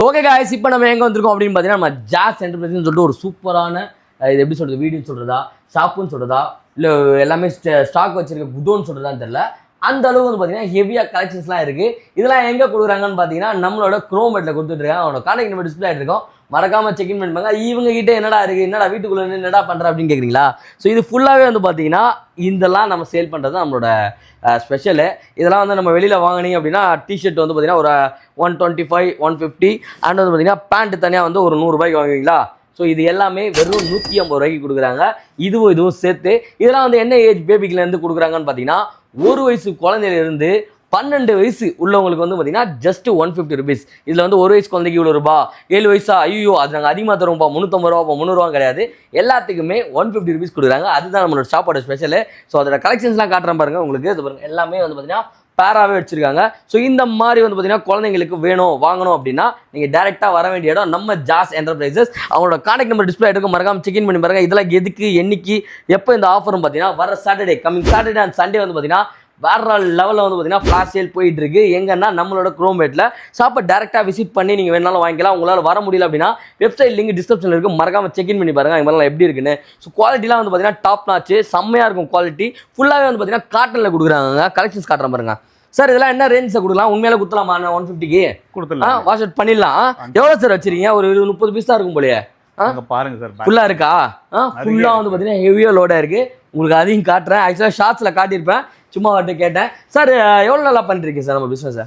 Okay guys, இப்போ நம்ம எங்க வந்திருக்கோம் அப்படின்னு பார்த்தீங்கன்னா நம்ம ஜாஸ் என்டர்பிரைஸ்னு சொல்லிட்டு ஒரு சூப்பரான இது எப்படி சொல்றது வீடுன்னு சொல்றதா ஷாப்புன்னு சொல்றதா இல்லை எல்லாமே ஸ்டாக் வச்சிருக்க குடோன்னு சொல்றதான்னு தெரியல. அந்த அளவு வந்து பார்த்தீங்கன்னா ஹெவியாக கலெக்ஷன்ஸ்லாம் இருக்கு. இதெல்லாம் எங்கே கொடுக்குறாங்கன்னு பார்த்தீங்கன்னா நம்மளோட க்ரோமெட்டில் கொடுத்துட்டு இருக்காங்க. அவனோட கான்டாக்ட் நம்பர் டிஸ்பிளே ஆகிருக்கும், மறக்காம செக்இன் பண்ணிப்பாங்க. இவங்க கிட்ட என்னடா இருக்கு, என்னடா வீட்டுக்குள்ள என்னடா பண்ற அப்படின்னு கேட்குறீங்களா? ஸோ இது ஃபுல்லாகவே வந்து பார்த்தீங்கன்னா இதெல்லாம் நம்ம சேல் பண்ணுறது நம்மளோட ஸ்பெஷலு. இதெல்லாம் வந்து நம்ம வெளியில் வாங்கினீங்க அப்படின்னா டிஷர்ட் வந்து பார்த்தீங்கன்னா ஒரு 125 150 அண்ட் வந்து பார்த்தீங்கன்னா பேண்ட் தனியாக வந்து ஒரு 100 ரூபாய்க்கு வாங்குவீங்களா? ஸோ இது எல்லாமே வெறும் 150 ரூபாய்க்கு கொடுக்குறாங்க. இதுவும் சேர்த்து இதெல்லாம் வந்து என்ன ஏஜ் பேபிக்குலேருந்து கொடுக்குறாங்கன்னு பார்த்தீங்கன்னா 1 வயசு குழந்தையிலேருந்து 12 வயசு உள்ளவங்களுக்கு வந்து பார்த்தீங்கன்னா ஜஸ்ட் 150 ருபீஸ். இதில் வந்து 1 வயசு குழந்தைக்கு இவ்வளோ ரூபா, 7 வயசா ஐயோ அது நாங்கள் அதிகமாக தருவோம்ப்பா 350 ரூபா 300 கிடையாது, எல்லாத்துக்குமே 150 ருபீஸ் கொடுக்குறாங்க. அதுதான் நம்மளோட ஷாப்போட ஸ்பெஷலு. ஸோ அதோட கலெக்ஷன்ஸ்லாம் காட்டுறேன் பாருங்க உங்களுக்கு. இது பாருங்க எல்லாமே வந்து பார்த்தீங்கன்னா பேராகவே வச்சிருக்காங்க. ஸோ இந்த மாதிரி வந்து பார்த்தீங்கன்னா குழந்தைங்களுக்கு வேணும் வாங்கணும் அப்படின்னா நீங்கள் டேரெக்டாக வர வேண்டிய இடம் நம்ம ஜாஸ் என்டர்பிரைசஸ். அவங்களோட கான்டாக்ட் நம்பர் டிஸ்பிளே எடுக்க மறக்காம செக்இன் பண்ணி பாருங்க. இதெல்லாம் எதுக்கு என்னைக்கு எப்போ இந்த ஆஃபரும் பார்த்தீங்கன்னா வர Saturday coming Saturday and Sunday வந்து பார்த்தீங்கன்னா வேற லெவலில் வந்து பார்த்தீங்கன்னா ஃப்ளாஷ் சேல் போயிட்டு இருக்கு. எங்கன்னா நம்மளோட க்ரோமேட்டில் ஷாப்பை டேரெக்டாக விசிட் பண்ணி நீங்கள் வேணாலும் வாங்கிக்கலாம். உங்களால் வர முடியல அப்படின்னா வெப்சைட் லிங்க் டிஸ்கிரிப்ஷனில் இருக்குது, மறக்காம செக்இன் பண்ணி பாருங்க இவங்களாம் எப்படி இருக்குன்னு. ஸோ குவாலிட்டிலாம் வந்து பார்த்தீங்கன்னா டாப் நாச்சு, செம்மையாக இருக்கும் குவாலிட்டி. ஃபுல்லாகவே வந்து பார்த்தீங்கன்னா காட்டனில் கொடுக்குறாங்க. கலெக்ஷன்ஸ் காட்டுறேன் பாருங்க. சார் இதெல்லாம் என்ன ரேஞ்சில் கொடுக்கலாம்? உண்மையில கொடுத்துலாமா? 150க்கு கொடுத்துடலாம், வாஷ் அவுட் பண்ணிடலாம். எவ்வளோ சார் வச்சிருக்கீங்க? ஒரு 20-30 பீஸ் தான் இருக்கும் போலயே. பாருங்க சார், ஃபுல்லா இருக்கா? ஃபுல்லா வந்து பார்த்தீங்கன்னா ஹெவியாக லோடாக இருக்கு. உங்களுக்கு அதையும் காட்டுறேன். ஆக்சுவலாக ஷார்ட்ஸில் காட்டியிருப்பேன், சும்மா வாட்டு கேட்டேன். சார் எவ்வளோ நல்லா பண்ணிருக்கீங்க சார் நம்ம பிஸ்னஸ்?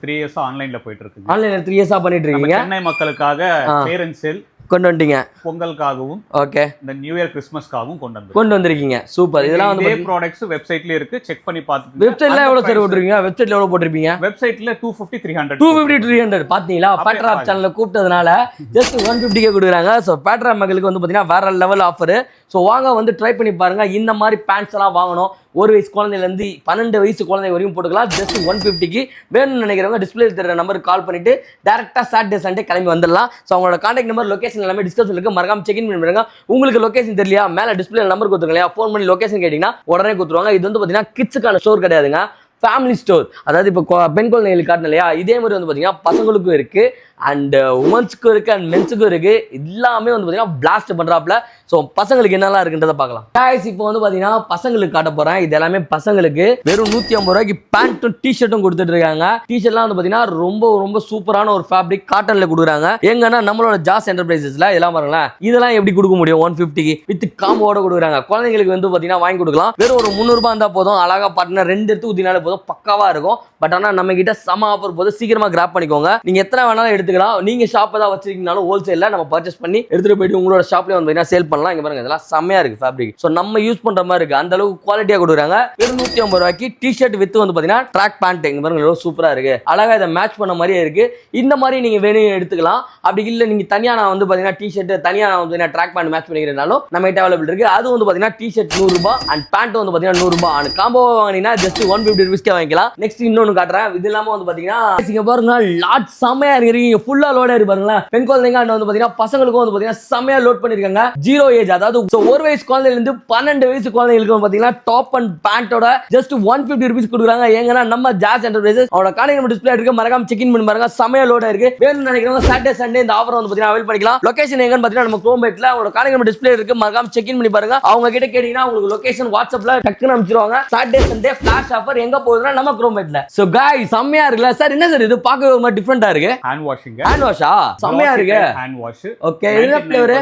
3 இயர்ஸா ஆன்லைன்ல போயிட்டு இருக்கு. ஆன்லைன்ல 3 இயர்ஸா பண்ணிட்டு இருக்கீங்க. சென்னை மக்களுக்காக பேரண்ட் சேல் கொண்டு வந்துட்டீங்க, பொங்கலுக்காகவும் ஓகே இந்த நியூ இயர் கிறிஸ்மஸ்க்காகவும் கொண்டு வந்திருக்கீங்க. சூப்பர். இதெல்லாம் வந்து ப்ராடக்ட்ஸ் வெப்சைட்ல இருக்கு, செக் பண்ணி பார்த்துட்டு. வெப்சைட்ல எவ்வளவு சார் போட்டுருக்கீங்க? வெப்சைட்ல எவ்வளவு போட்டுருப்பீங்க? வெப்சைட்ல 250 300 பாத்தீங்களா? பேட்ராப் சேனல்ல கூப்பிட்டதுனால ஜஸ்ட் 150 கொடுக்குறாங்க. ஸோ பேட்ராப் மக்களுக்கு வந்து பாத்தீங்கன்னா வேற லெவல் ஆஃபர். ஸோ வாங்க வந்து ட்ரை பண்ணி பாருங்க. இந்த மாதிரி பேண்ட்ஸ் எல்லாம் வாங்கணும் 1 வயசு குழந்தைலேருந்து 12 வயசு குழந்தை வரைக்கும் போட்டுக்கலாம். ஜஸ்ட் 150க்கு வேணும்னு நினைக்கிறவங்க டிஸ்பிளே தெரியுற நம்பருக்கு கால் பண்ணிட்டு டேரக்டா சாட்டர்டே சண்டே கிளம்பி வந்துடலாம். ஸோ அவங்களோட கான்டாக்ட் நம்பர் லொகேஷன் எல்லாமே டிஸ்கிரிப்ஷன்ல இருக்கு, மறக்காம செக்இன் பண்ணி பாருங்க. உங்களுக்கு லொகேஷன் தெரியலையா? மேல டிஸ்பிளே நம்பர் கொடுத்துருங்க இல்லையா, ஃபோன் பண்ணி லொகேஷன் கேட்டீங்கன்னா உடனே கொடுத்துருவாங்க. இது வந்து பாத்தீங்கன்னா கிட்ஸுக்கான ஸ்டோர் கிடையாதுங்க, ஃபேமிலி ஸ்டோர். அதாவது இப்போ பெண் குழந்தைகளுக்கு காட்டணும் இல்லையா, இதே மாதிரி வந்து பார்த்தீங்கன்னா பசங்களுக்கும் இருக்கு அண்ட் உமன்ஸுக்கும் இருக்கு அண்ட் மென்ஸுக்கும் இருக்கு. எல்லாமே வந்து பார்த்தீங்கன்னா பிளாஸ்ட் பண்றாப்ல. ஸோ பசங்களுக்கு என்னெல்லாம் இருக்குன்றதை பார்க்கலாம். guys, இப்போ வந்து பார்த்தீங்கன்னா பசங்களுக்கு காட்ட போறேன். இது எல்லாமே பசங்களுக்கு வெறும் 150 ரூபாய்க்கு பேண்ட்டும் டிஷர்ட்டும் கொடுத்துட்டு இருக்காங்க. டிஷர்ட்லாம் வந்து பார்த்தீங்கன்னா ரொம்ப ரொம்ப சூப்பரான ஒரு ஃபேப்ரிக் காட்டன்ல கொடுக்குறாங்க. எங்கன்னா நம்மளோட ஜாஸ் என்டர்பிரைசஸ்ல இதெல்லாம் பாருங்களேன். இதெல்லாம் எப்படி கொடுக்க முடியும் 150க்கு? வித் காம்போட கொடுக்குறாங்க. குழந்தைங்களுக்கு வந்து பார்த்தீங்கன்னா வாங்கி கொடுக்கலாம். வெறும் ஒரு 300 ரூபாய் இருந்தால் போதும். அழகா பாட்டினா 2 எடுத்து ஊத்தினாலே போதும், பக்காவா இருக்கும். பட் ஆனால் நம்ம கிட்ட சம ஆஃபர் போது சீக்கிரமா கிராப் பண்ணிக்கோங்க. நீங்க எத்தனை வேணாலும் எடுத்துக்கலாம். நீங்க ஷாப் தான் வச்சிருக்கீங்கனாலும் ஹோல்சேல்ல நம்ம பர்ச்சேஸ் பண்ணி எடுத்துட்டு போயிட்டு உங்களோட ஷாப்லயே வந்து சேல் பண்ணலாம். இங்க பாருங்க இதெல்லாம் செம்மையா இருக்கு ஃபேப்ரிக். சோ நம்ம யூஸ் பண்ற மாதிரி இருக்கு, அந்த அளவுக்கு குவாலிட்டியா கொடுக்குறாங்க. வெறும் 150 ரூபாய்க்கு டிஷர்ட் வித் வந்து பாத்தீங்கன்னா ட்ராக் பேண்ட். இங்க பாருங்க எவ்வளவு சூப்பரா இருக்கு, அழகா இதை மேட்ச் பண்ண மாதிரியே இருக்கு. இந்த மாதிரி நீங்க வேணும் எடுத்துக்கலாம். அப்படி இல்ல நீங்க தனியா நான் வந்து பாத்தீங்கன்னா டிஷர்ட் தனியா நான் வந்து ட்ராக் பேண்ட் மேட்ச் பண்ணிக்கிறனாலும் நம்ம கிட்ட அவைலபிள் இருக்கு. அது வந்து பாத்தீங்கன்னா டிஷர்ட் 100 ரூபாய் அண்ட் பேண்ட் வந்து பாத்தீங்கன்னா 100 ரூபாய். அண்ட் காம்போ வாங்கினீங்கன்னா ஜஸ்ட் 150 ருபீஸ்க்கே வாங்கிக்கலாம். நெக்ஸ்ட் இன்னொன்னு காட்டுறேன். இது இல்லாம வந்து பாத்தீங்கன்னா இங்க பாருங்க லாட் செமையா இருக்கு, ஃபுல்லா லோடா இருக்கு பாருங்களேன். பெண் குழந்தைங்க வந்து பாத்தீங்கன்னா பசங்களுக்கும் வந்து பாத்தீங்கன்னா செமையா லோட் பண்ணிருக்காங்க. 0 ஏஜ், அதாவது 1 வயசு குழந்தையில இருந்து 12 வயசு குழந்தைகளுக்கு பாத்தீங்கன்னா டாப் அண்ட் பேண்டோட ஜஸ்ட் 150 ருபீஸ் கொடுக்குறாங்க. ஏங்கன்னா நம்ம ஜாஸ் என்டர்பிரைசஸ் அவரோட கான்டாக்ட் நம்பர் டிஸ்பிளே இருக்கு, மறக்காம செக் இன் பண்ணி பாருங்க. செமையா லோடா இருக்கு. வேணும்னு நினைக்கிறவங்க சாட்டர்டே சண்டே இந்த ஆஃபர் வந்து பாத்தீங்கன்னா அவைல் பண்ணிக்கலாம். லொகேஷன் எங்கன்னு பாத்தீங்கன்னா நம்ம க்ரோமேட்ல அவரோட கான்டாக்ட் நம்பர் டிஸ்பிளே இருக்கு, மறக்காம செக் இன் பண்ணி பாருங்க. அவங்க கிட்ட கேட்டீங்கன்னா உங்களுக்கு லொகேஷன் வாட்ஸ்அப்ல டக்குன்னு அனுப்பிச்சிருவாங்க. சாட்டர்டே சண்டே ஃபிளாஷ் ஆஃபர் எங்க போகுதுன்னா நம்ம க்ரோமேட்ல. சோ गाइस செமையா இருக்குல சார்? என்ன சார் இது பார்க்கவே ஒரு மாதிரி டிஃபரண்டா இருக்கு. ஹேண்ட் வாஷிங், ஹேண்ட் வாஷா செமையா இருக்கு. Hand wash okay. என்ன ஃப்ளேவர்?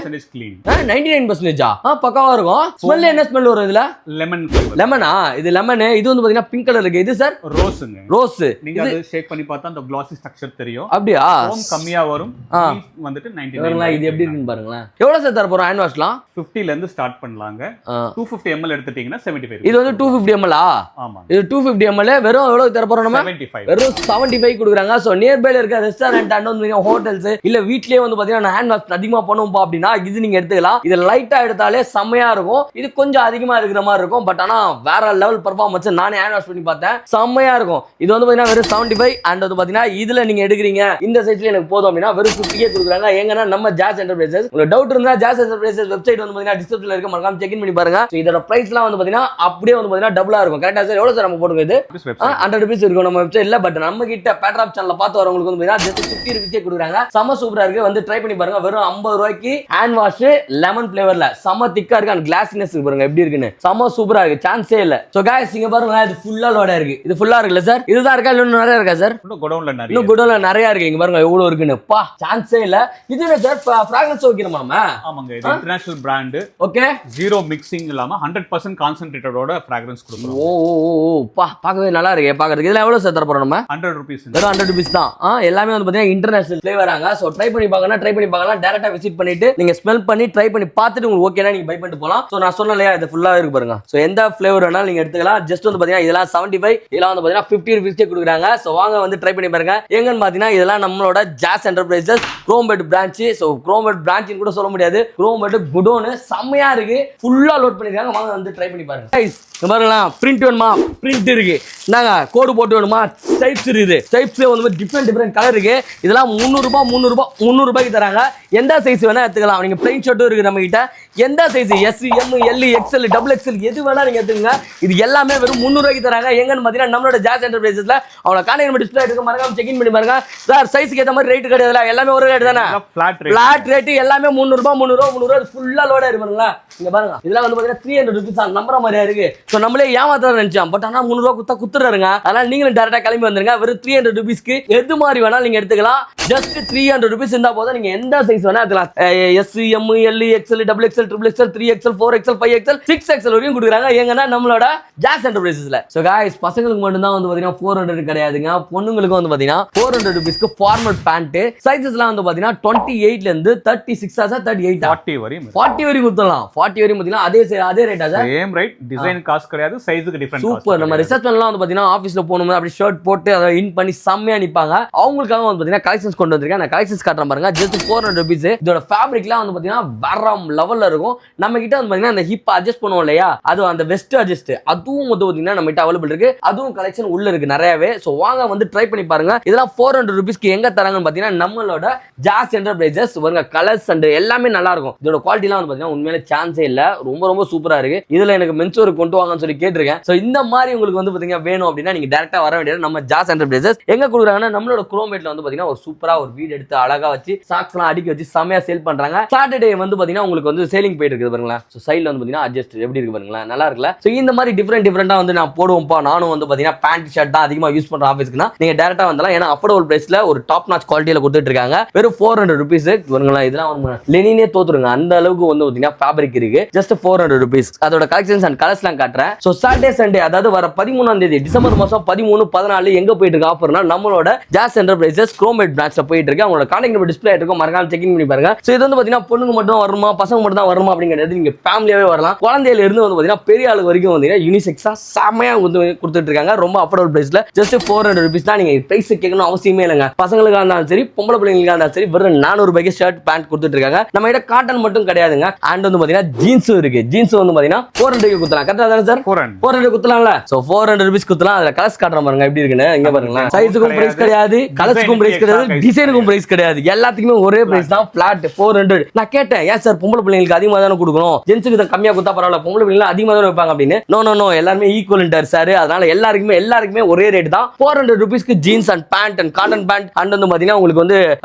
99% பக்காவா இருக்கும். ஸ்மெல் என்ன ஸ்மெல் வரும் இதுல? லெமன். லெமனா? இது லெமன். இது வந்து பாத்தீங்கன்னா பிங்க் கலர் இருக்கு. இது சார் ரோஸ்ங்க. ரோஸ். நீங்க அது ஷேக் பண்ணி பார்த்தா அந்த glossy ஸ்ட்ரக்சர் தெரியும். அப்படியே ஃபோம் கம்மியா வரும். வந்துட்டு 99. இது எப்படி இருக்குன்னு பாருங்களேன். எவ்வளவு சார் தர போறோம் ஹேண்ட் வாஷ்லாம்? 50 ல இருந்து ஸ்டார்ட் பண்ணலாங்க. 250 ml எடுத்துட்டீங்கன்னா 75. இது வந்து 250 ml ஆ? ஆமா. இது 250 ml வெறும் எவ்வளவு தர போறோம் நம்ம? 75. வெறும் 75 கொடுக்குறாங்க. சோ நியர்பைல இருக்க ரெஸ்டாரன்ட் அண்ட் வந்து ஹோட்டல்ஸ் இல்ல வீட்லயே வந்து பாத்தீங்கன்னா ஹேண்ட் வாஷ் அதிகமா பண்ணுவோம்பா அப்படின்னா இது நீங்க எடுத்துக்கலாம். இது லைட்டா எடுத்தாலே செம்மையா இருக்கும். இது கொஞ்சம் அதிகமா இருக்கிற மாதிரி இருக்கும். பட் ஆனா வேற லெவல் பெர்ஃபார்மன்ஸ். நானே ஹேண்ட் வாஷ் பண்ணி பார்த்தேன், செம்மையா இருக்கும். இது வந்து பாத்தீங்கன்னா வெறும் 75 அண்ட் வந்து பாத்தீங்கன்னா இதுல நீங்க எடுக்கிறீங்க இந்த சைஸ்ல எனக்கு போதும் அப்படின்னா வெறும் 50 கொடுக்குறாங்க. எங்கன்னா நம்ம ஜாஸ் என்டர்பிரைசஸ். உங்களுக்கு டவுட் இருந்தா ஜாஸ் என்டர்பிரைசஸ் வெப்சைட் வந்து பாத்தீங்கன்னா டிஸ்கிரிப்ஷன்ல இருக்கு, மறக்காம செக் இன் பண்ணி பாருங்க. இதோட பிரைஸ்லாம் வந்து பாத்தீங்கன்னா அப்படியே வந்து பாத்தீங்கன்னா டபுளா இருக்கும். கரெக்ட்டா சார்? எவ்வளவு சார் நம்ம போடுங்க? இது 100 rupees இருக்கும் நம்ம வெப்சைட்ல. பட் நம்ம கிட்ட பேட்ராப் சேனல்ல பார்த்து வரவங்களுக்கு வந்து பாத்தீங்கன்னா just 50 50 கொடுக்குறாங்க. செம சூப்பரா இருக்கு, வந்து ட்ரை பண்ணி பாருங்க. வெறும் 50 ரூபாய்க்கு ஹேண்ட் வாஷ் லெமன் ஃபிளேவர்ல செம திக்கா இருக்கு. அந்த கிளாஸினஸ் பாருங்க எப்படி இருக்குன்னு, செம சூப்பரா இருக்கு, சான்ஸே இல்ல. சோ गाइस இங்க பாருங்க, இது ஃபுல்லா லோடா இருக்கு. இது ஃபுல்லா இருக்குல்ல சார்? இதுதான் இருக்கா இல்ல இன்னும் நிறைய இருக்கா சார்? இன்னும் குடோன்ல நிறைய, இன்னும் குடோன்ல நிறைய இருக்கு. இங்க பாருங்க எவ்வளவு இருக்குன்னு, பா சான்ஸே இல்ல. இது என்ன சார், ஃபிராக்ரன்ஸ் வைக்கிறோமா? ஆமாங்க, இது international brand. Okay, zero mixing இல்லாம 100% கான்சென்ட்ரேட்டடோட ஃபிராக்ரன்ஸ் கொடுக்குறோம். ஓ பா, பார்க்கவே நல்லா இருக்கு. பார்க்கிறதுக்கு இதெல்லாம் எவ்வளவு சார் தர போறோம் நம்ம? 100 ரூபீஸ். வெறும் 100 ரூபீஸ் தான். எல்லாமே வந்து பாத்தீங்கன்னா இன்டர்நேஷனல் ஃபிளேவராங்க. சோ ட்ரை பண்ணி பார்க்கலாம். டைரக்டா விசிட் பண்ணிட்டு நீங்க ஸ்மெல் பண்ணி ட்ரை பண்ணி பார்த்துட்டு உங்களுக்கு ஓகேனா நீங்க பை பண்ணிட்டு போலாம். சோ நான் சொன்னேன் இல்லையா, இது ஃபுல்லா இருக்கு பாருங்க. சோ எந்த ஃபிளேவர் வேணாலும் நீங்க எடுத்துக்கலாம். ஜஸ்ட் வந்து பாத்தீங்கன்னா இதெல்லாம் 75, இதெல்லாம் வந்து பாத்தீங்கன்னா 50 ரூபீஸ்க்கே கொடுக்குறாங்க. சோ வாங்க வந்து ட்ரை பண்ணி பாருங்க. எங்கன்னு பாத்தீங்கன்னா இதெல்லாம் நம்மளோட Jazz enterprises Chromepet branch. So Chromepet பிரான்ச்னு கூட சொல்ல முடியாது, குரோம்பேட் குடோன் செம்மையா இருக்கு, ஃபுல்லா லோட் பண்ணிருக்காங்க. வாங்க வந்து ட்ரை பண்ணி பாருங்க. கைஸ் பாருங்களா, பிரிண்ட் வேணுமா? பிரிண்ட் இருக்கு. நாங்க கோடு போட்டு வேணுமா? ஸ்டைப்ஸ் இருக்குது. ஸ்டைப்ஸ்ல வந்து டிஃபரெண்ட் கலர் இருக்கு. இதெல்லாம் 300 ரூபாய்க்கு தராங்க. எந்த சைஸ் வேணா எடுத்துக்கலாம். நீங்க பிளைன் ஷர்ட்டும் இருக்கு நம்ம கிட்ட. எந்த size S, M, L, XL, double XL எது வேணா நீங்க எடுத்துங்க. இது எல்லாமே வெறும் 300 ரூபாய்க்கு தராங்க. எங்கன்னு பாத்தீங்கன்னா நம்மளோட ஜாஸ் என்டர்பிரைசஸ்ல அவங்கள கான்டாக்ட் டிஸ்ப்ளே எடுக்க மறக்காம செக் இன் பண்ணி பாருங்க. சார் சைஸ்க்கு ஏத்த மாதிரி ரேட் கிடையாதுல, எல்லாமே ஒரு ரேட் தானே, ஃபிளாட் ரேட். எல்லாமே 300 ரூபாய் ஃபுல்லா லோடா இருப்பாங்களா. இங்க பாருங்க, இதெல்லாம் வந்து பாத்தீங்கன்னா 300 ரூபீஸ் நம்புற மாதிரியா இருக்கு. சோ நம்மளே ஏமாத்த நினைச்சோம், பட் ஆனா 300 ரூபாய் குத்துறாருங்க. அதனால நீங்களும் டைரக்டா கிளம்பி வந்துருங்க. வெறும் 300 ரூபீஸ்க்கு எது மாதிரி வேணாலும் நீங்க எடுத்துக்கலாம். ஜஸ்ட் 300 ரூபீஸ் இருந்தா போதும், நீங்க எந்த சைஸ் வேணா எடுத்துக்கலாம். S, M, L, XL, double XL, triple XL, 3XL, 4XL, 5XL, 6XL வரையும் கொடுக்குறாங்க. எங்கன்னா நம்மளோட ஜாஸ் என்டர்பிரைசஸ்ல. சோ गाइस பசங்களுக்கு மட்டும் தான் வந்து பாத்தீங்கன்னா 400 கிடையாதுங்க. பொண்ணுங்களுக்கு வந்து பாத்தீங்கன்னா 400 ரூபீஸ்க்கு ஃபார்மல் பேண்ட். சைஸஸ்லாம் வந்து பாத்தீங்கன்னா 28 ல இருந்து 36 38 40 வரையும் கொடுத்தலாம். 40 வரையும் பாத்தீங்கன்னா அதே ரேட்டா sir? Same rate, design cost கிடையாது, சைஸ்க்கு டிஃபரண்ட். சூப்பர். நம்ம ரிசப்ஷன்லாம் வந்து பாத்தீங்கன்னா ஆபீஸ்ல போணும்னா அப்படி ஷர்ட் போட்டு அதை இன் பண்ணி செம்மையா நிப்பாங்க. அவங்களுக்காக வந்து பாத்தீங்கன்னா கலெக்ஷன்ஸ் கொண்டு வந்திருக்கேன். நான் கலெக்ஷன்ஸ் காட்டுறேன் பாருங்க. Just 400 rupees. இதோட ஃபேப்ரிக்லாம் வந்து பாத்தீங்கன்னா வேற லெவல்ல இருக்கும். நம்ம கிட்ட வந்து பாத்தீங்கன்னா அந்த ஹிப் அட்ஜஸ்ட் பண்ணுவோம் இல்லையா, அது அந்த வெஸ்ட் அட்ஜஸ்ட் அதுவும் வந்து பாத்தீங்கன்னா நம்ம கிட்ட அவைலபிள் இருக்கு. அதுவும் கலெக்ஷன் உள்ள இருக்கு நிறையவே. சோ வாங்க வந்து ட்ரை பண்ணி பாருங்க. இதெல்லாம் 400 ரூபீஸ்க்கு எங்க தராங்கன்னு பாத்தீங்கன்னா நம்மளோட ஜாஸ் என்டர்பிரைசஸ். பாருங்க கலர்ஸ் அண்ட் எல்லாமே நல்லா இருக்கும். இதோட குவாலிட்டிலாம் வந்து பாத்தீங்கன்னா உண்மையிலே சான்ஸே இல்ல, ரொம்ப சூப்பரா இருக்கு. இதுல எனக்கு மென்சோர் கொண்டு வாங்கன்னு சொல்லி கேட்டிருக்கேன். சோ இந்த மாதிரி உங்களுக்கு வந்து பாத்தீங்கன்னா வேணும் அப்படின்னா நீங்க டைரக்டா வர வேண்டியது நம்ம ஜாஸ் என்டர்பிரைசஸ். எங்க கொடுக்குறாங்கன்னா நம்மளோட குரோமேட்ல வந்து பாத்தீங்கன்னா ஒரு சூப்பரா ஒரு வீடு எடுத்து அழகா வச்சு சாக்ஸ் எல்லாம் அடுக்கி வச்சு செமையா சேல் பண்றாங்க. சாட்டர்டே வந்து பாத்தீங்கன்னா உங்களுக்கு வந்து சேலிங் போயிட்டு இருக்குது பாருங்களா. சோ சைடுல வந்து பாத்தீங்கன்னா அட்ஜஸ்ட் எப்படி இருக்கு பாருங்களா, நல்லா இருக்குல்ல. சோ இந்த மாதிரி டிஃபரெண்டா வந்து நான் போடுவோம்ப்பா. நானும் வந்து பாத்தீங்கன்னா பேண்ட் ஷர்ட் தான் அதிகமா யூஸ் பண்ற ஆபீஸ்க்குனா நீங்க டைரக்டா வந்தலாம். ஏன்னா அஃபோர்டபுள் பிரைஸ்ல ஒரு டாப் நாச் குவாலிட்டியில கொடுத்துட்டு இருக்காங்க. வெறும் 400 ரூபீஸ் பாருங்களா. இதெல்லாம் லெனினே தோத்துருங்க, அந்த அளவுக்கு வந்து பாத்தீங்கன்னா ஃபேப்ரிக் இருக்கு. Just 400 rupees. அதோட கலெக்ஷன்ஸ் அண்ட் கலர்ஸ்லாம் காட்டுறேன். சோ சாட்டர்டே சண்டே அதாவது வர 13ஆம் தேதி டிசம்பர் மாசம் 13, 14 எங்க போயிட்டு இருக்கு ஆஃபர்னா நம்மளோட ஜாஸ் என்டர்பிரைசஸ் குரோமேட் பிரான்ச்ல போயிட்டு இருக்கு. அவங்களோட கான்டாக்ட் நம்பர் டிஸ்ப்ளே இருக்கும், மறக்காம செக் இன் பண்ணி பாருங்க. சோ இது வந்து பாத்தீங்கன்னா பொண்ணுங்க மட்டும் வரணுமா பசங்க மட்டும் தான் வரணுமா அப்படிங்கிறது நீங்க ஃபேமிலியாவே வரலாம். குழந்தையில இருந்து வந்து பாத்தீங்கன்னா பெரிய ஆளு வரைக்கும் வந்து யூனிசெக்ஸா செமையா கொடுத்துட்டு இருக்காங்க. ரொம்ப அஃபோர்டபுள் பிரைஸ்ல ஜஸ்ட் 400 ரூபீஸ் தான். நீங்க பிரைஸ் கேட்கணும் அவசியமே இல்லைங்க. பசங்களுக்காக இருந்தாலும் சரி பொம்பளை பிள்ளைங்களுக்காக இருந்தாலும் சரி வெறும் 400 ரூபாய்க்கு ஷர்ட் பேண்ட் கொடுத்துட்டு இருக்காங்க. நம்ம கிட்ட காட்டன் மட்டும் கிடையாதுங்க, அண்ட் வந்து பாத்தீங்கன்னா ஜீன்ஸும் இருக்கு. ஜீன்ஸ் வந்து பாத்தீங்கன்னா 400 குத்தலாம். கரெக்டா தானே சார்? 400 குத்தலாம்ல. சோ 400 ரூபீஸ் குத்தலாம். அதுல கலர்ஸ் காட்டுற பாருங்க எப்படி இருக்குன்னு. இங்க பாருங்க, சைஸுக்கும் பிரைஸ் கிடையாது, கலர்ஸ்க்கும் பிரைஸ் கிடையாது, டிசைனுக்கும் பிரைஸ் கிடையாது, எல்லாத்துக்குமே ஒரே பிரைஸ் தான், பிளாட் 400. நான் கேட்டேன், ஏன் சார் பொம்பளை பிள்ளைங்களுக்கு அதிகமா தானே கொடுக்கணும், ஜென்ஸுக்கு கம்மியா கொடுத்தா பரவாயில்ல, பொம்பளை பிள்ளைங்க அதிகமா தானே வைப்பாங்க அப்படின்னு. நோ எல்லாருமே ஈக்குவல் சார். அதனால எல்லாருக்குமே ஒரே ரேட் தான். 400 ரூபீஸ்க்கு jeans and pant and cotton pant and வந்து பாத்தீங்கன்னா உங்களுக்கு வந்து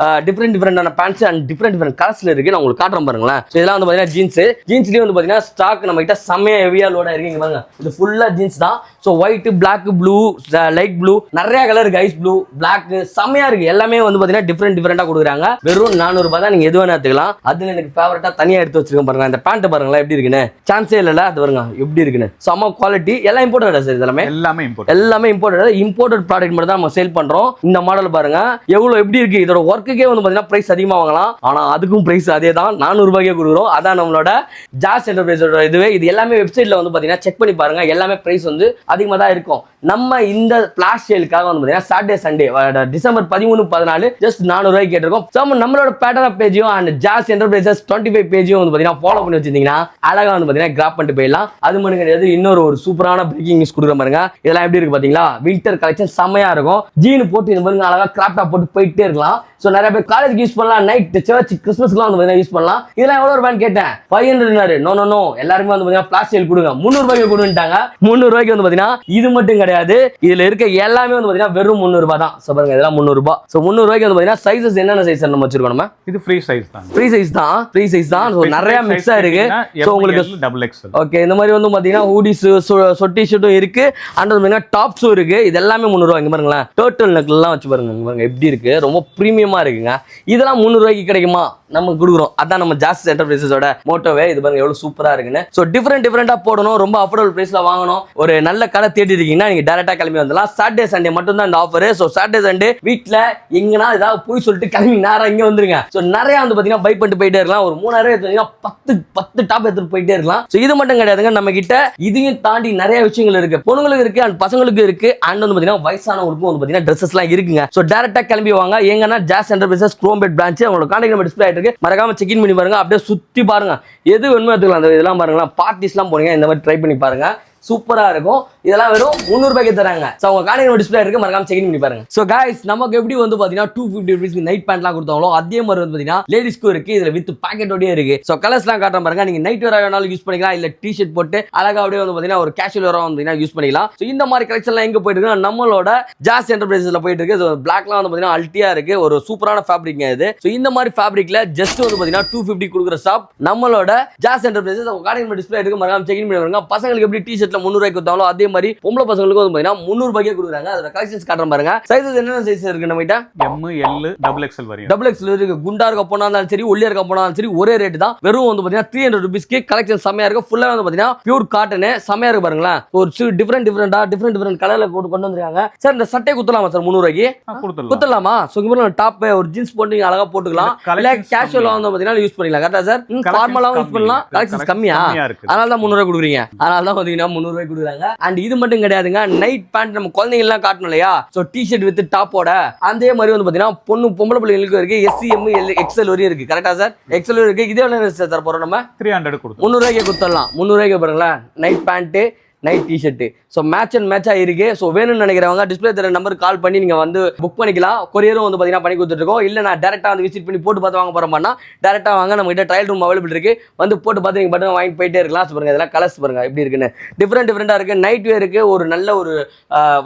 டிஃபரெண்டான பேண்ட்ஸ் அண்ட் டிஃபரெண்ட் கலர்ஸ்ல இருக்கு. நான் உங்களுக்கு காட்டுறேன் பாருங்களேன். இதெல்லாம் வந்து பாத்தீங்கன்னா ஜீன்ஸ்லயே வந்து பாத்தீங்கன்னா ஸ்டாக் நம்ம கிட்ட செமையா ஹெவியா லோடா இருக்கு. பாருங்க இது ஃபுல்லா ஜீன்ஸ் தான். So white, black, blue, light blue, நிறைய கலர் இருக்கு. ஐஸ் ப்ளூ, பிளாக் செமையா இருக்கு. எல்லாமே வந்து பாத்தீங்கன்னா டிஃபரெண்டா கொடுக்குறாங்க. வெறும் 400 ரூபாய் தான். நீங்க எது வேணா எடுத்துக்கலாம். அதுல எனக்கு ஃபேவரட்டா தனியா எடுத்து வச்சிருக்கேன் பாருங்க. அந்த பேண்ட் பாருங்களா எப்படி இருக்குன்னு, சான்ஸே இல்ல. அது பாருங்க எப்படி இருக்குன்னு, செம குவாலிட்டி. எல்லாம் இம்போர்ட்டட் சார். எல்லாமே இம்போர்ட்டட் ப்ராடக்ட் மட்டும் தான் நம்ம சேல் பண்றோம். இந்த மாடல் பாருங்க எவ்வளவு எப்படி இருக்கு. இதோட ஒர்க்குக்கே வந்து பாத்தீங்கன்னா பிரைஸ் அதிகமா வாங்கலாம், ஆனா அதுக்கும் பிரைஸ் அதே தான், 400 ரூபாய்க்கே கொடுக்குறோம். அதான் நம்மளோட ஜாஸ் என்டர்பிரைஸோட இதுவே. இது எல்லாமே வெப்சைட்ல வந்து பாத்தீங்கன்னா செக் பண்ணி பாருங்க. எல்லாமே பிரைஸ் வந்து அதிகமா தான் இருக்கும். நம்ம இந்த பிளாஷ் சேலுக்காக வந்து பாத்தீங்கன்னா சாட்டர்டே சண்டே டிசம்பர் 13, 14 ஜஸ்ட் 400 ரூபாய்க்கு கேட்டிருக்கோம். நம்மளோட பேட்டர்ன் பேஜையும் அண்ட் ஜாஸ் என்டர்பிரைசஸ் 25 பேஜையும் வந்து பாத்தீங்கன்னா பாத்தீங்கன்னா ஃபாலோ பண்ணி வச்சிருந்தீங்கன்னா அழகா வந்து பாத்தீங்கன்னா கிராப் பண்ணிட்டு போயிடலாம். அது மட்டும் கிடையாது, இன்னொரு ஒரு சூப்பரான பிரேக்கிங் நியூஸ் கொடுக்குற பாருங்க. இதெல்லாம் எப்படி இருக்கு பாத்தீங்களா? வின்டர் கலெக்ஷன் செமையா இருக்கும். ஜீன் போட்டு இந்த மாதிரி அழகா கிராப் டாப் போட்டு போயிட்டே இருக்கலாம். சோ நிறைய பேர் காலேஜ் யூஸ் பண்ணலாம், நைட் சர்ச் கிறிஸ்மஸ்க்குலாம் வந்து யூஸ் பண்ணலாம். இதெல்லாம் எவ்வளவு ரூபான்னு கேட்டேன். 500. நோ எல்லாருமே வந்து பாத்தீங்கன்னா பிளாஸ் சேல் கொடுங்க, 300 ரூபாய்க்கு கொடுன்ட்டாங்க. 300 ரூபாய்க்கு வந்து பாத்தீங்கன்னா இது மட்டும் கிடையாது, இதுல இருக்க எல்லாமே வந்து பாத்தீங்கன்னா வெறும் 300 ரூபாய் தான். சோ பாருங்க, இதெல்லாம் 300 ரூபாய். சோ 300 ரூபாய்க்கு வந்து பாத்தீங்கன்னா சைஸஸ் என்னென்ன சைஸ் நம்ம வச்சிருக்கோம்? நம்ம இது ஃப்ரீ சைஸ் தான். ஃப்ரீ சைஸ் தான். சோ நிறைய மிக்ஸ் ஆயிருக்கு. சோ உங்களுக்கு டபுள் எக்ஸ்எல். ஓகே, இந்த மாதிரி வந்து பாத்தீங்கன்னா ஹூடிஸ், சொட்டி ஷர்ட்டும் இருக்கு, அண்ட் வந்து டாப்ஸும் இருக்கு. இது எல்லாமே 300 ரூபாய். இங்க பாருங்களேன், டர்ட்டில் நெக் எல்லாம் வச்சு பாருங்க. இங்க பாருங்க எப்படி இருக்கு, ரொம்ப பிரீமியமா இருக்குங்க. இதெல்லாம் 300 ரூபாய்க்கு கிடைக்குமா? நம்ம கொடுக்குறோம். அதான் நம்ம ஜாஸ் என்டர்பிரைசஸோட மோட்டோவே. இது பாருங்க எவ்வளவு சூப்பரா இருக்குன்னு. சோ டிஃபரெண்டா போடணும், ரொம்ப அஃபோர்டபுள் பிரைஸ்ல வாங்கணும், ஒரு நல்ல கடை தேடி இருக்கீங்கன்னா நீங்க டைரக்டா கிளம்பி வந்துடலாம். சாட்டர்டே சண்டே மட்டும் தான் இந்த ஆஃபர். சோ சாட்டர்டே சண்டே வீட்ல எங்கனா ஏதாவது போய் சொல்லிட்டு கிளம்பி நேரா இங்க வந்துருங்க. சோ நிறைய வந்து பாத்தீங்கன்னா பை பண்ணிட்டு போயிட்டே இருக்கலாம். ஒரு 3000 எடுத்தீங்கன்னா 10 டாப் எடுத்துட்டு போயிட்டே இருக்கலாம். சோ இது மட்டும் கிடையாதுங்க, நம்ம கிட்ட இதையும் தாண்டி நிறைய விஷயங்கள் இருக்கு. பொண்ணுங்களுக்கு இருக்கு, அண்ட் பசங்களுக்கு இருக்கு, அண்ட் வந்து பாத்தீங்கன்னா வயசானவங்களுக்கும் வந்து பாத்தீங்கன்னா ட்ரெஸ்ஸஸ் எல்லாம் இருக்குங்க. சோ டைரக்டா கிளம்பி வாங்க. எங்கன்னா ஜாஸ் என்டர்பிரைசஸ் குரோம்பேட் பிரான்ச், அவங்களோட கான்டாக்ட் நம்பர் டிஸ்ப்ளே ஆயிட்டு இருக்கு. மறக்காம செக் இன் பண்ணி பாருங்க. அப்படியே சுத்தி பாருங்க, எது வேணுமோ எடுத்துக்கலாம். அந்த இதெல்லாம் பாருங்களா, பார்ட்டிஸ்லாம் போனீங்க இந்த மாதிரி ட்ரை பண்ணி பாருங்க, சூப்பரா இருக்கும். இதெல்லாம் வெறும் 300 ரூபாய்க்கு தராங்க. சோ உங்க கான்டாக்ட் டிஸ்ப்ளே இருக்கு, மறக்காம செக் பண்ணி பாருங்க. சோ गाइस, நமக்கு எப்படி வந்து பாத்தீங்கன்னா 250 ரூபீஸ்க்கு நைட் பேண்ட்லாம் கொடுத்தாங்களோ அதே மாதிரி வந்து பாத்தீங்கன்னா லேடிஸ்க்கு இருக்கு. இதுல வித் பாக்கெட்டோடயே இருக்கு. சோ கலர்ஸ்லாம் காட்டுறேன் பாருங்க. நீங்க நைட் வேற வேணாலும் யூஸ் பண்ணிக்கலாம், இல்ல டி-ஷர்ட் போட்டு அழகா அப்படியே வந்து பாத்தீங்கன்னா ஒரு கேஷுவல் வேற வந்து யூஸ் பண்ணிக்கலாம். சோ இந்த மாதிரி கலெக்ஷன்லாம் எங்க போயிட்டு இருக்கு? நம்மளோட ஜாஸ் என்டர்பிரைசஸ்ல போயிட்டு இருக்கு. சோ பிளாக்லாம் வந்து பாத்தீங்கன்னா அல்டியா இருக்கு, ஒரு சூப்பரான ஃபேப்ரிக்ங்க இது. சோ இந்த மாதிரி ஃபேப்ரிக்ல ஜஸ்ட் வந்து பாத்தீங்கன்னா 250 கொடுக்குற ஷாப் நம்மளோட ஜாஸ் என்டர்பிரைசஸ். உங்க கான்டாக்ட் நம்பர் டிஸ்ப்ளே இருக்கு, மறக்காம செக் பண்ணி பாருங்க. பசங்களுக்கு எப்படி டி-ஷர்ட்ல 300 ரூபாய்க்கு கொடுத்தாங்களோ அதே மாதிரி பொம்பளை பசங்களுக்கு வந்து பாத்தீங்கன்னா 300 ரூபாய்க்கே கொடுக்குறாங்க. அதோட கலெக்ஷன்ஸ் காட்டுறேன் பாருங்க. சைஸஸ் என்னென்ன சைஸ் இருக்கு நம்ம கிட்ட? M, L, டபுள் எக்ஸ்எல் வரையும். டபுள் எக்ஸ்எல் இருக்கு. குண்டா இருக்க போனாலும் சரி, ஒல்லியா இருக்க போனாலும் சரி, ஒரே ரேட் தான். வெறும் வந்து பாத்தீங்கன்னா 300 ரூபீஸ்க்கு கலெக்ஷன் செமையா இருக்கு. ஃபுல்லா வந்து பாத்தீங்கன்னா பியூர் காட்டன் செமையா இருக்கு பாருங்களேன். ஒரு டிஃபரெண்ட் கலர்ல போட்டு கொண்டு வந்திருக்காங்க. சார் இந்த சட்டை குத்தலாமா சார் 300 ரூபாய்க்கு? குத்தலாமா? சோ இங்க டாப் ஒரு ஜீன்ஸ் போட்டு அழகா போட்டுக்கலாம், இல்ல கேஷுவலா வந்து பாத்தீங்கன்னா யூஸ் பண்ணிக்கலாம். கரெக்ட்டா சார்? ஃபார்மலாவும் யூஸ் பண்ணலாம். கலெக்ஷன்ஸ் கம்மியா, அதனால தான் 300 ரூபாய் கொடுக்குறீங்க. அதனால தான் பாத்தீங்கன்னா 300 ரூபாய் கொடுக்குறாங்க. அண்ட் இது மட்டும் கிடையாதுங்க, நைட் பேண்ட் நம்ம குழந்தைங்க எல்லாம் காட்டணும் இல்லையா? சோ டி-ஷர்ட் வித் டாப்போட அதே மாதிரி வந்து பாத்தீங்கன்னா பொம்பளை பிள்ளைங்களுக்கு இருக்கு. SC, M, L, XL வரையும் இருக்கு. கரெக்டா சார்? XL இருக்கு. இதே என்ன சார் தர போறோம்? நம்ம 300 கொடுத்து 300 ரூபாய்க்கு கொடுத்துடலாம். 300 ரூபாய்க்கு பாருங்களேன், night pant night T-shirt. So match and மேட்சா இருக்கு. ஸோ வேணும்னு நினைக்கிறவங்க டிஸ்பிளே தர நம்பருக்கு கால் பண்ணி நீங்க வந்து புக் பண்ணிக்கலாம். கொரியரும் வந்து பாத்தீங்கன்னா பண்ணி கொடுத்துட்டு இருக்கோம். இல்ல நான் டேரக்டா வந்து விசிட் பண்ணி போட்டு பார்த்து வாங்க போறோம்னா டேரக்டா வாங்க, நம்ம கிட்ட ட்ரையல் ரூம் அவைலபிள் இருக்கு. வந்து போட்டு பார்த்து நீங்க பட்டன் வாங்கி போயிட்டே இருக்கலாம். பாருங்க இதெல்லாம் கலர்ஸ் பாருங்க எப்படி இருக்குன்னு, டிஃபரெண்டா இருக்கு. நைட் வேர் இருக்கு. ஒரு நல்ல ஒரு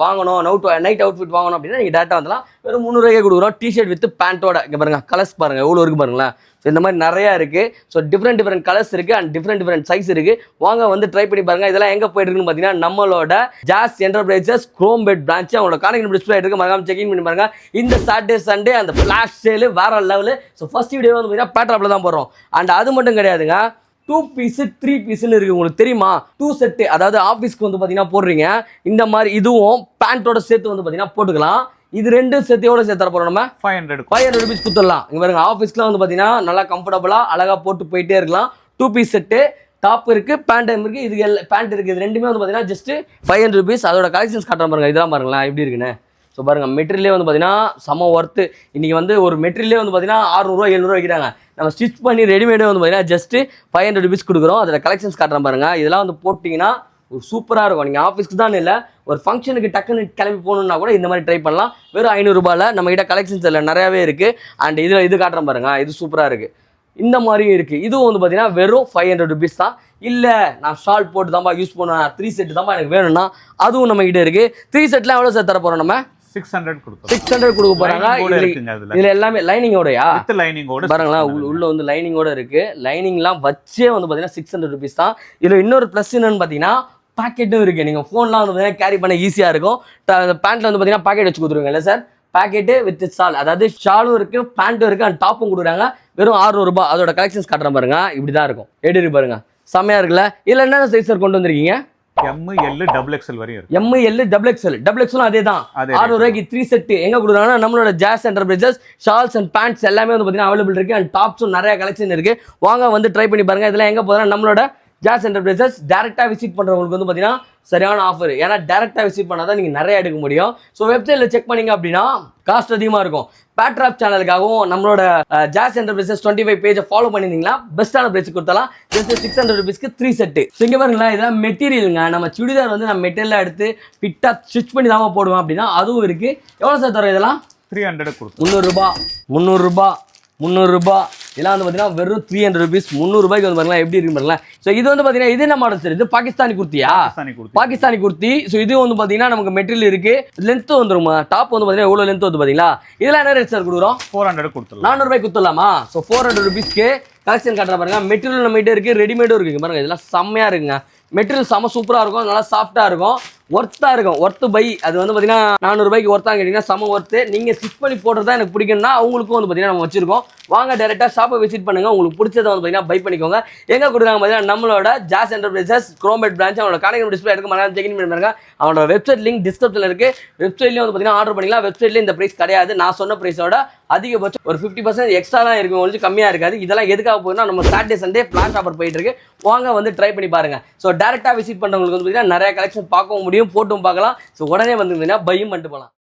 வாங்கணும், நைட் அவுட்ஃபிட் வாங்கணும் அப்படின்னா நீங்க டேரக்டா வந்துலாம். வெறும் 300 ரூபாய்க்கு கொடுக்குறோம். டி-ஷர்ட் வித் பேண்டோட. இங்க பாருங்க கலர்ஸ் பாருங்க எவ்வளவு இருக்கு பாருங்களேன். ஸோ இந்த மாதிரி நிறைய இருக்கு. ஸோ டிஃப்ரெண்ட் கலர்ஸ் இருக்கு, அண்ட் டிஃப்ரெண்ட் சைஸ் இருக்கு. வாங்க வந்து ட்ரை பண்ணி பாருங்க. இதெல்லாம் எங்க போயிட்டு இருக்குன்னு பாத்தீங்கன்னா நம்மளோட ஜாஸ் என்டர்பிரைசஸ் குரோம்பேட் பிரான்ச். அவங்களோட கான்டாக்ட் நம்பர் டிஸ்ப்ளே இருக்கு, மறக்காம செக் இன் பண்ணி பாருங்க. இந்த சாட்டர்டே சண்டே அந்த ஃபிளாஷ் சேல் வேற லெவல். ஸோ ஃபர்ஸ்ட் வீடியோ வந்து பாத்தீங்கன்னா பேட்ராப்ல தான் போடுறோம். அண்ட் அது மட்டும் கிடையாதுங்க, 2 பீஸ் 3 பீஸ்ன்னு இருக்கு. உங்களுக்கு தெரியுமா? 2 செட், அதாவது ஆஃபீஸ்க்கு வந்து பாத்தீங்கன்னா போடுறீங்க இந்த மாதிரி, இதுவும் பேண்டோட சேர்த்து வந்து பாத்தீங்கன்னா போட்டுக்கலாம். இது ரெண்டு செட்டையோட சேர்த்து தர போறோம். நம்ம 500 ரூபீஸ் கொடுத்துடலாம். இங்க பாருங்க ஆஃபீஸ்க்குலாம் வந்து பாத்தீங்கன்னா நல்லா கம்ஃபர்டபுளா அழகா போட்டு போயிட்டே இருக்கலாம். 2 பீஸ் செட்டு, டாப் இருக்கு, பேண்ட் இருக்கு, இது பேண்ட் இருக்கு. இது ரெண்டுமே வந்து பாத்தீங்கன்னா ஜஸ்ட் 500 ரூபீஸ். அதோட கலெக்ஷன்ஸ் காட்டுறேன் பாருங்க. இதெல்லாம் பாருங்களேன் எப்படி இருக்குன்னு. ஸோ பாருங்க மெட்டீரியலே வந்து பாத்தீங்கன்னா சம ஒர்த்து. இன்னைக்கு வந்து ஒரு மெட்டீரியலே வந்து பாத்தீங்கன்னா 600 ரூபா 700 ரூபா வைக்கிறாங்க. நம்ம ஸ்டிச் பண்ணி ரெடிமேடே வந்து பாத்தீங்கன்னா ஜஸ்ட் 500 ரூபீஸ் கொடுக்குறோம். அதோட கலெக்ஷன்ஸ் காட்டுறேன் பாருங்க. இதெல்லாம் வந்து போட்டிங்கன்னா ஒரு சூப்பராக இருக்கும். நீங்கள் ஆஃபீஸ்க்கு தான் இல்லை, ஒரு ஃபங்க்ஷனுக்கு டக்குன்னு கிளம்பி போகணுன்னா கூட இந்த மாதிரி ட்ரை பண்ணலாம். வெறும் 500 ரூபாயில் நம்ம கிட்ட கலெக்ஷன்ஸ் இல்லை நிறையாவே இருக்குது. அண்ட் இதில் இது காட்டுறேன் பாருங்க, இது சூப்பராக இருக்குது. இந்த மாதிரியும் இருக்குது. இதுவும் வந்து பார்த்தீங்கன்னா வெறும் 500 ரூபீஸ் தான். இல்லை நான் ஷால் போட்டு தான்ப்பா யூஸ் பண்ணுவேன், 3 செட் தான்ப்பா எனக்கு வேணும்னா அதுவும் நம்ம கிட்ட இருக்குது. 3 செட்லாம் எவ்வளோ சார் தர போகிறோம்? நம்ம 600 கொடுக்க போறாங்க. இதுல எல்லாமே லைனிங்கோடயா? வித் லைனிங்கோட பாருங்களா, உள்ள வந்து லைனிங்கோட இருக்கு. லைனிங்லாம் வச்சே வந்து பாத்தீங்கன்னா 600 ரூபீஸ் தான். இதுல இன்னொரு பிளஸ் என்னன்னு பாத்தீங்கன்னா பாக்கெட்டும் இருக்கு. நீங்க போன்லாம் வந்து பாத்தீங்கன்னா கேரி பண்ண ஈஸியா இருக்கும். பேண்ட்ல வந்து பாத்தீங்கன்னா பாக்கெட் வச்சு கொடுத்துருங்க இல்ல சார்? பாக்கெட்டு வித் ஷால், அதாவது ஷாலும் இருக்கு, பேண்ட்டும் இருக்கு, அண்ட் டாப்பும் கொடுக்குறாங்க. வெறும் 600 ரூபாய். அதோட கலெக்ஷன்ஸ் காட்டுறேன் பாருங்க. இப்படிதான் இருக்கும். எடுத்து பாருங்க, செமையா இருக்குல்ல? இதுல என்ன சைஸ் கொண்டு வந்திருக்கீங்க? M, L, டபுள் எக்ஸ்எல் வரையும் இருக்கு. M, L, டபுள் எக்ஸ்எல் அதே தான். 600 ரூபாய்க்கு 3 செட் எங்க கொடுக்குறாங்கன்னா நம்மளோட Jazz enterprises. Shawls and pants எல்லாமே வந்து பாத்தீங்கன்னா அவைலபிள் இருக்கு, அண்ட் டாப்ஸும் நிறைய கலெக்ஷன் இருக்கு. வாங்க வந்து ட்ரை பண்ணி பாருங்க. இதெல்லாம் எங்க போதுன்னா நம்மளோட ஜாஸ் என்டர்பிரைசஸ் டேரெக்டாக விசிட் பண்ணுறவங்களுக்கு வந்து பார்த்தீங்கன்னா சரியான ஆஃபர். ஏன்னா டேரெக்டாக விசிட் பண்ணால் தான் நீங்கள் நிறைய எடுக்க முடியும். ஸோ வெப்சைட்டில் செக் பண்ணிங்க அப்படின்னா காஸ்ட் அதிகமாக இருக்கும். பேட்ராப் சேனலுக்காகவும் நம்மளோட ஜாஸ் என்டர்பிரைசஸ் 25 பேஜை ஃபாலோ பண்ணியிருந்தீங்கன்னா பெஸ்ட்டான பிரைஸ் கொடுத்தலாம். ஜஸ்ட் 600 rupeesக்கு 3 செட்டு. ஸோ இங்கே பாருங்களா, இதெல்லாம் மெட்டீரியலுங்க. நம்ம சுடிதார் வந்து நம்ம மெட்டீரியலாக எடுத்து ஃபிட்டாக ஸ்டிச் பண்ணி தான் போடுவோம் அப்படின்னா அதுவும் இருக்குது. எவ்வளோ சார் தரோம் இதெல்லாம்? 300 கொடுத்து 300 இதெல்லாம் வந்து பார்த்தீங்கன்னா வெறும் 300 rupees. 300 ரூபாய்க்கு வந்து பாருங்களா எப்படி இருக்கு பாருங்களா. ஸோ இது வந்து பார்த்தீங்கன்னா இது என்ன மாடல் சார்? இது பாகிஸ்தானி குர்த்தியா? பாகிஸ்தானி குர்த்தி. ஸோ இது வந்து பார்த்தீங்கன்னா நமக்கு மெட்டீரியல் இருக்கு. லென்த் வந்துருமா? டாப் வந்து பார்த்தீங்கன்னா எவ்வளோ லென்த் வந்து பார்த்தீங்களா? இதெல்லாம் என்ன ரேட் சார் கொடுக்குறோம்? 400 கொடுத்துடலாம். 400 ரூபாய்க்கு கொடுத்துடலாமா? ஸோ 400 rupeesக்கு கலெக்ஷன் காட்டுற பாருங்க. மெட்டீரியல் நம்மகிட்ட இருக்கு, ரெடிமேடும் இருக்கு பாருங்க. இதெல்லாம் செம்மையா இருக்குங்க. மெட்டீரியல் செம்ம சூப்பராக இருக்கும், நல்லா சாஃப்டாக இருக்கும், ஒர்த்தாக இருக்கும். Worth buy. அது வந்து பார்த்தீங்கன்னா 400 ரூபாய்க்கு ஒர்த்தாக கேட்டிங்கன்னா செம்ம ஒர்த்து. நீங்கள் ஸ்டிச் பண்ணி போடுறதா எனக்கு பிடிக்கும்னா அவங்களுக்கும் வந்து பார்த்தீங்கன்னா நம்ம வச்சிருக்கோம். வாங்க டேரெக்டாக ஷாப்பை விசிட் பண்ணுங்க. உங்களுக்கு பிடிச்சதை வந்து பார்த்தீங்கன்னா பை பண்ணிக்கோங்க. எங்கே கொடுக்குறாங்க பார்த்தீங்கன்னா நம்மளோட ஜாஸ் என்டர்பிரைசஸ் குரோம்பேட் பிரான்ச். அவனோட கான்டாக்ட் டிஸ்பிளே எடுக்க மறக்காம செக் பண்ணி பாருங்க. அவனோட வெப்சைட் லிங்க் டிஸ்கிரிப்ஷனில் இருக்கு. வெப்சைட்லேயும் வந்து பார்த்தீங்கன்னா ஆர்டர் பண்ணிக்கலாம். வெப்சைட்லேயே இந்த பிரைஸ் கிடையாது. நான் சொன்ன பிரைஸோட அதிகபட்சம் ஒரு 50% எக்ஸ்ட்ரா தான் இருக்கும், கொஞ்சம் கம்மியாக இருக்காது. இதெல்லாம் எதுக்காக போகுதுன்னா நம்ம சாட்டர்டே சண்டே பிளான் ஆஃபர் போயிட்டு இருக்கு. வாங்க வந்து ட்ரை பண்ணி பாருங்க. ஸோ டேரெக்டாக விசிட் பண்ணுறவங்களுக்கு வந்து பார்த்தீங்கன்னா நிறைய கலெக்ஷன் பார்க்கவும் முடியும், போட்டும் பார்க்கலாம். ஸோ உடனே வந்து பையும் பண்ணிட்டு போகலாம்.